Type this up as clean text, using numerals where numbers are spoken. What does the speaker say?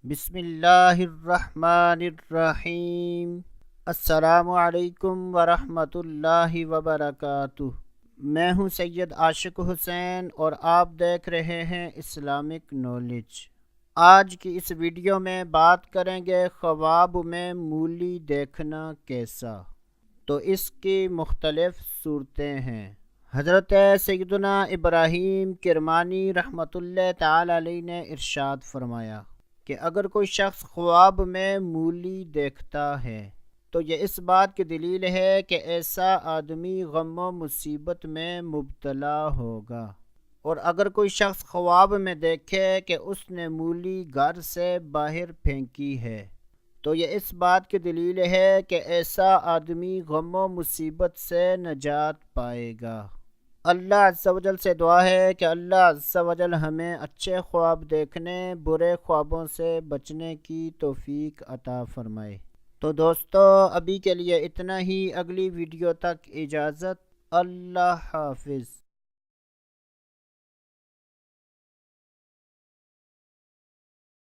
بسم اللہ الرحمن الرحیم۔ السلام علیکم ورحمۃ اللہ وبرکاتہ۔ میں ہوں سید عاشق حسین اور آپ دیکھ رہے ہیں اسلامک نالج۔ آج کی اس ویڈیو میں بات کریں گے خواب میں مولی دیکھنا کیسا۔ تو اس کی مختلف صورتیں ہیں۔ حضرت سیدنا ابراہیم کرمانی رحمۃ اللہ تعالی علیہ نے ارشاد فرمایا کہ اگر کوئی شخص خواب میں مولی دیکھتا ہے تو یہ اس بات کی دلیل ہے کہ ایسا آدمی غم و مصیبت میں مبتلا ہوگا، اور اگر کوئی شخص خواب میں دیکھے کہ اس نے مولی گھر سے باہر پھینکی ہے تو یہ اس بات کی دلیل ہے کہ ایسا آدمی غم و مصیبت سے نجات پائے گا۔ اللہ عز و جل سے دعا ہے کہ اللہ عز و جل ہمیں اچھے خواب دیکھنے، برے خوابوں سے بچنے کی توفیق عطا فرمائے۔ تو دوستو ابھی کے لیے اتنا ہی، اگلی ویڈیو تک اجازت، اللہ حافظ۔